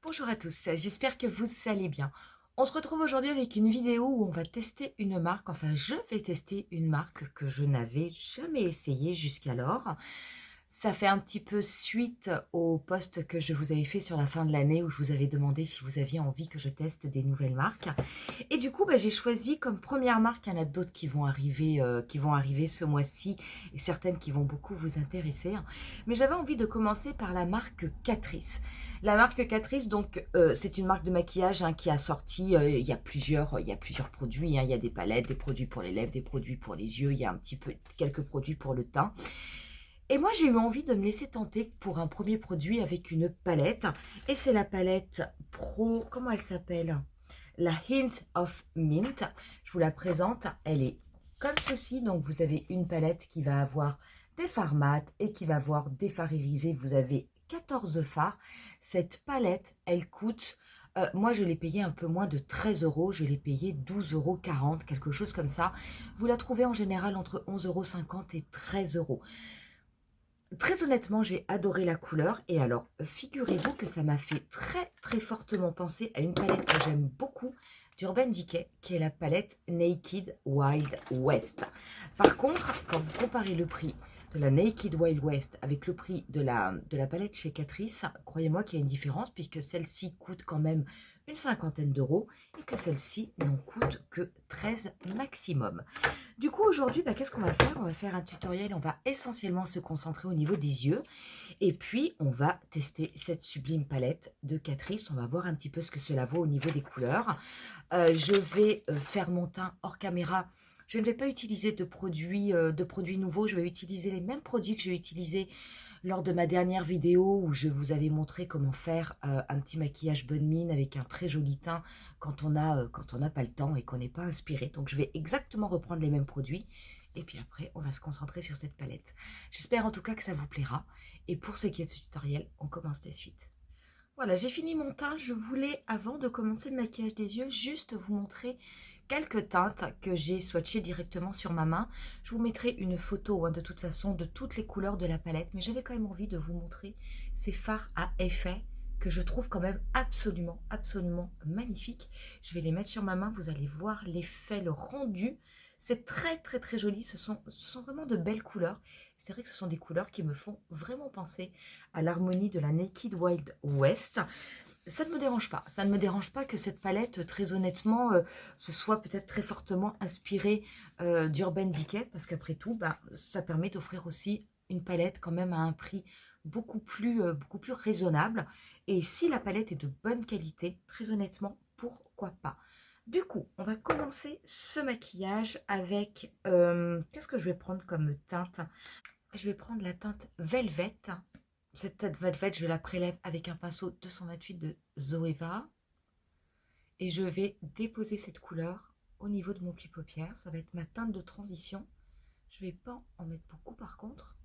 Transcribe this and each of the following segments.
Bonjour à tous, j'espère que vous allez bien. On se retrouve aujourd'hui avec une vidéo où on va tester une marque, enfin je vais tester une marque que je n'avais jamais essayée jusqu'alors. Ça fait un petit peu suite au post que je vous avais fait sur la fin de l'année où je vous avais demandé si vous aviez envie que je teste des nouvelles marques. Et du coup, j'ai choisi comme première marque, il y en a d'autres qui vont arriver ce mois-ci et certaines qui vont beaucoup vous intéresser. Mais j'avais envie de commencer par la marque Catrice. La marque Catrice, donc, c'est une marque de maquillage qui a sorti, il y a plusieurs produits. Il y a des palettes, des produits pour les lèvres, des produits pour les yeux, il y a un petit peu quelques produits pour le teint. Et moi, j'ai eu envie de me laisser tenter pour un premier produit avec une palette. Et c'est la palette Pro, comment elle s'appelle? La Hint of Mint. Je vous la présente. Elle est comme ceci. Donc, vous avez une palette qui va avoir des fards mat et qui va avoir des fards irisés. Vous avez 14 fards. Cette palette, elle coûte... moi, je l'ai payée un peu moins de 13 euros. Je l'ai payée 12,40 €, quelque chose comme ça. Vous la trouvez en général entre 11,50 € et 13 euros. Très honnêtement, j'ai adoré la couleur et alors, figurez-vous que ça m'a fait très fortement penser à une palette que j'aime beaucoup d'Urban Decay, qui est la palette Naked Wild West. Par contre, quand vous comparez le prix de la Naked Wild West avec le prix de la palette chez Catrice, croyez-moi qu'il y a une différence puisque celle-ci coûte quand même une cinquantaine d'euros et que celle-ci n'en coûte que 13 maximum. Du coup, aujourd'hui, qu'est-ce qu'on va faire? On va faire un tutoriel, on va essentiellement se concentrer au niveau des yeux. Et puis, on va tester cette sublime palette de Catrice. On va voir un petit peu ce que cela vaut au niveau des couleurs. Je vais faire mon teint hors caméra. Je ne vais pas utiliser de produits nouveaux. Je vais utiliser les mêmes produits que j'ai utilisés lors de ma dernière vidéo où je vous avais montré comment faire un petit maquillage bonne mine avec un très joli teint quand on n'a pas le temps et qu'on n'est pas inspiré. Donc je vais exactement reprendre les mêmes produits et puis après on va se concentrer sur cette palette. J'espère en tout cas que ça vous plaira et pour ce qui est de ce tutoriel, on commence de suite. Voilà, j'ai fini mon teint. Je voulais, avant de commencer le maquillage des yeux, juste vous montrer quelques teintes que j'ai swatchées directement sur ma main. Je vous mettrai une photo de toute façon de toutes les couleurs de la palette, mais j'avais quand même envie de vous montrer ces fards à effet que je trouve quand même absolument magnifiques. Je vais les mettre sur ma main, vous allez voir l'effet, le rendu. C'est très joli, ce sont vraiment de belles couleurs. C'est vrai que ce sont des couleurs qui me font vraiment penser à l'harmonie de la Naked Wild West. Ça ne me dérange pas. Ça ne me dérange pas que cette palette, très honnêtement, se soit peut-être très fortement inspirée d'Urban Decay, parce qu'après tout, ça permet d'offrir aussi une palette quand même à un prix beaucoup plus raisonnable. Et si la palette est de bonne qualité, très honnêtement, pourquoi pas? Du coup, on va commencer ce maquillage avec... qu'est-ce que je vais prendre comme teinte? Je vais prendre la teinte Velvet. Cette teinte Velvet, je la prélève avec un pinceau 228 de Zoeva. Et je vais déposer cette couleur au niveau de mon pli paupière. Ça va être ma teinte de transition. Je ne vais pas en mettre beaucoup par contre.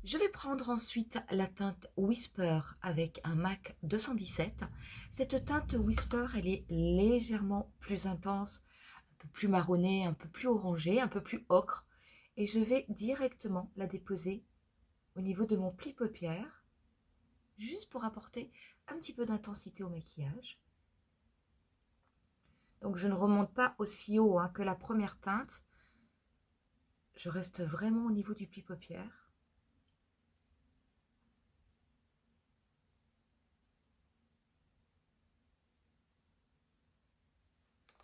Je vais prendre ensuite la teinte Whisper avec un MAC 217. Cette teinte Whisper, elle est légèrement plus intense, un peu plus marronnée, un peu plus orangée, un peu plus ocre. Et je vais directement la déposer au niveau de mon pli paupière, juste pour apporter un petit peu d'intensité au maquillage. Donc je ne remonte pas aussi haut que la première teinte. Je reste vraiment au niveau du pli paupière.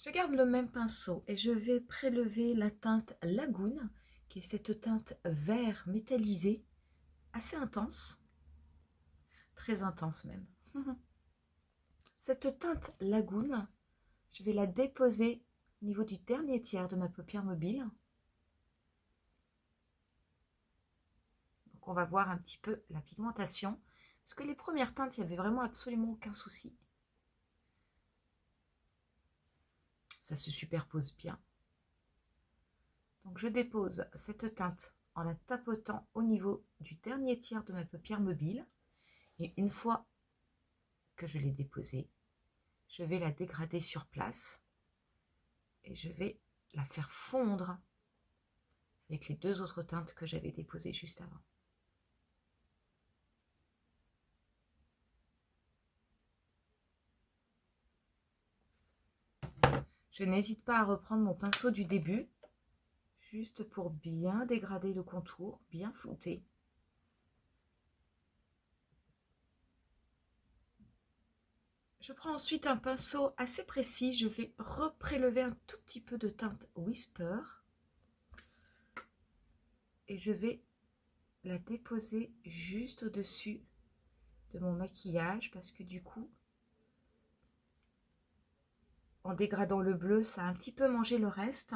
Je garde le même pinceau et je vais prélever la teinte Lagoon, qui est cette teinte vert métallisé, assez intense, très intense même. Cette teinte Lagoon, je vais la déposer au niveau du dernier tiers de ma paupière mobile. Donc on va voir un petit peu la pigmentation. Parce que les premières teintes, il n'y avait vraiment absolument aucun souci. Ça se superpose bien. Donc je dépose cette teinte en la tapotant au niveau du dernier tiers de ma paupière mobile. Et une fois que je l'ai déposée, je vais la dégrader sur place. Et je vais la faire fondre avec les deux autres teintes que j'avais déposées juste avant. Je n'hésite pas à reprendre mon pinceau du début, juste pour bien dégrader le contour, bien flouter. Je prends ensuite un pinceau assez précis, je vais reprélever un tout petit peu de teinte Whisper et je vais la déposer juste au-dessus de mon maquillage parce que du coup, en dégradant le bleu, ça a un petit peu mangé le reste.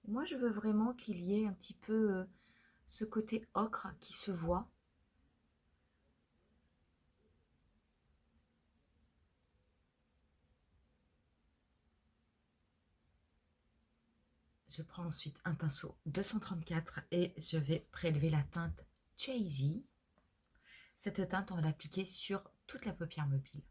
Moi, je veux vraiment qu'il y ait un petit peu ce côté ocre qui se voit. Je prends ensuite un pinceau 234 et je vais prélever la teinte Chazy. Cette teinte, on va l'appliquer sur toute la paupière mobile.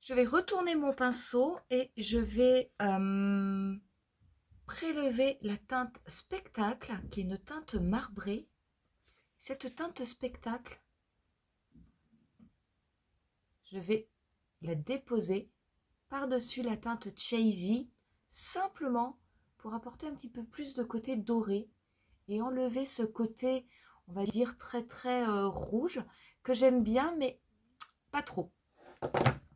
Je vais retourner mon pinceau et je vais prélever la teinte Spectacle, qui est une teinte marbrée. Cette teinte Spectacle, je vais la déposer par-dessus la teinte Chazy, simplement pour apporter un petit peu plus de côté doré et enlever ce côté, on va dire, très rouge, que j'aime bien, mais pas trop.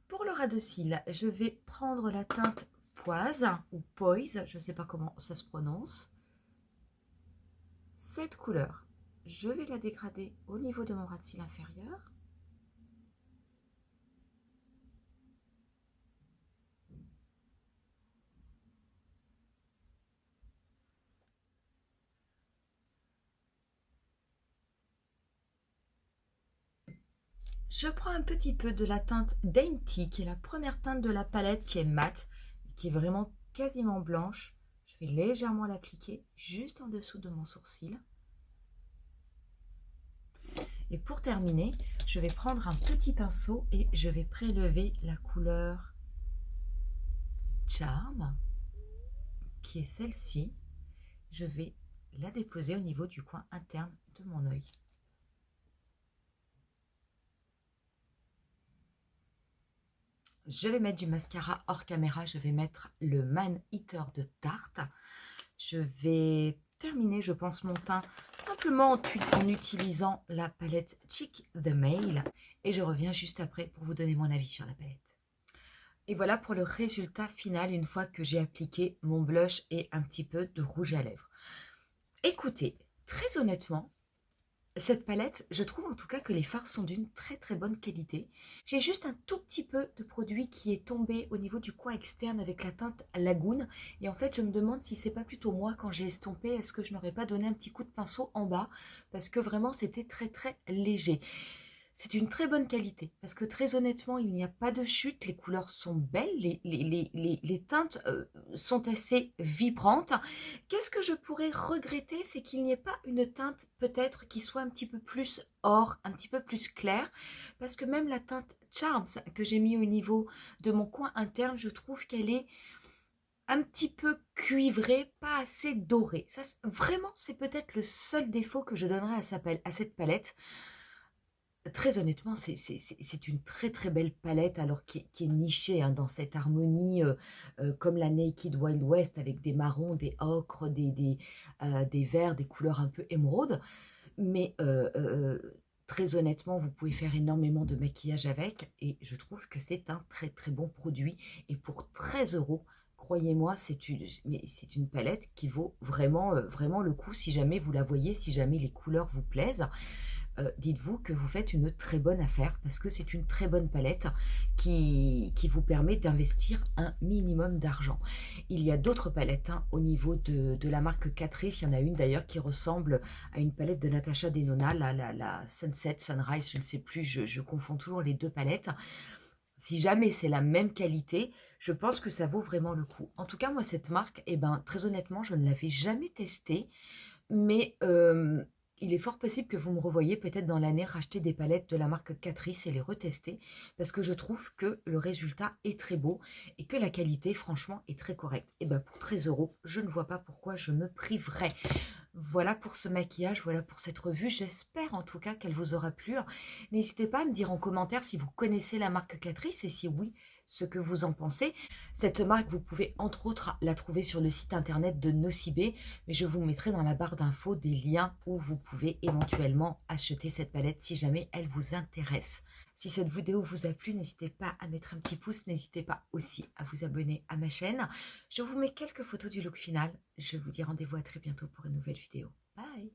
Pour le ras de cils, je vais prendre la teinte Poise ou Poise, je ne sais pas comment ça se prononce. Cette couleur, je vais la dégrader au niveau de mon ras de cils inférieur. Je prends un petit peu de la teinte Dainty, qui est la première teinte de la palette, qui est mate, qui est vraiment quasiment blanche. Je vais légèrement l'appliquer juste en dessous de mon sourcil. Et pour terminer, je vais prendre un petit pinceau et je vais prélever la couleur Charm, qui est celle-ci. Je vais la déposer au niveau du coin interne de mon œil. Je vais mettre du mascara hors caméra, je vais mettre le Man Eater de Tarte. Je vais terminer, je pense, mon teint simplement en utilisant la palette Cheek the Mail. Et je reviens juste après pour vous donner mon avis sur la palette. Et voilà pour le résultat final une fois que j'ai appliqué mon blush et un petit peu de rouge à lèvres. Écoutez, très honnêtement, cette palette, je trouve en tout cas que les fards sont d'une très bonne qualité. J'ai juste un tout petit peu de produit qui est tombé au niveau du coin externe avec la teinte Lagoon. Et en fait, je me demande si c'est pas plutôt moi quand j'ai estompé, est-ce que je n'aurais pas donné un petit coup de pinceau en bas? Parce que vraiment, c'était très léger. C'est une très bonne qualité, parce que très honnêtement, il n'y a pas de chute, les couleurs sont belles, les teintes sont assez vibrantes. Qu'est-ce que je pourrais regretter, c'est qu'il n'y ait pas une teinte peut-être qui soit un petit peu plus or, un petit peu plus claire, parce que même la teinte Charms que j'ai mis au niveau de mon coin interne, je trouve qu'elle est un petit peu cuivrée, pas assez dorée. Ça, vraiment, c'est peut-être le seul défaut que je donnerais à cette palette. Très honnêtement, c'est une très belle palette, alors qui est nichée hein, dans cette harmonie, comme la Naked Wild West, avec des marrons, des ocres, des verts, des couleurs un peu émeraude. Mais Très honnêtement, vous pouvez faire énormément de maquillage avec et je trouve que c'est un très très bon produit. Et pour 13 €, croyez-moi, c'est une palette qui vaut vraiment, vraiment le coup si jamais vous la voyez, si jamais les couleurs vous plaisent. Dites-vous que vous faites une très bonne affaire parce que c'est une très bonne palette qui vous permet d'investir un minimum d'argent. Il y a d'autres palettes hein, au niveau de la marque Catrice. Il y en a une d'ailleurs qui ressemble à une palette de Natasha Denona, la Sunset, Sunrise, je ne sais plus, je confonds toujours les deux palettes. Si jamais c'est la même qualité, je pense que ça vaut vraiment le coup. En tout cas, moi, cette marque, eh ben, très honnêtement, je ne l'avais jamais testée. Mais il est fort possible que vous me revoyiez peut-être dans l'année racheter des palettes de la marque Catrice et les retester parce que je trouve que le résultat est très beau et que la qualité, franchement, est très correcte. Et bien, pour 13 €, je ne vois pas pourquoi je me priverais. Voilà pour ce maquillage, voilà pour cette revue. J'espère en tout cas qu'elle vous aura plu. N'hésitez pas à me dire en commentaire si vous connaissez la marque Catrice et si oui, ce que vous en pensez. Cette marque, vous pouvez entre autres la trouver sur le site internet de Nocibé, mais je vous mettrai dans la barre d'infos des liens où vous pouvez éventuellement acheter cette palette si jamais elle vous intéresse. Si cette vidéo vous a plu, n'hésitez pas à mettre un petit pouce, n'hésitez pas aussi à vous abonner à ma chaîne. Je vous mets quelques photos du look final. Je vous dis rendez-vous à très bientôt pour une nouvelle vidéo. Bye!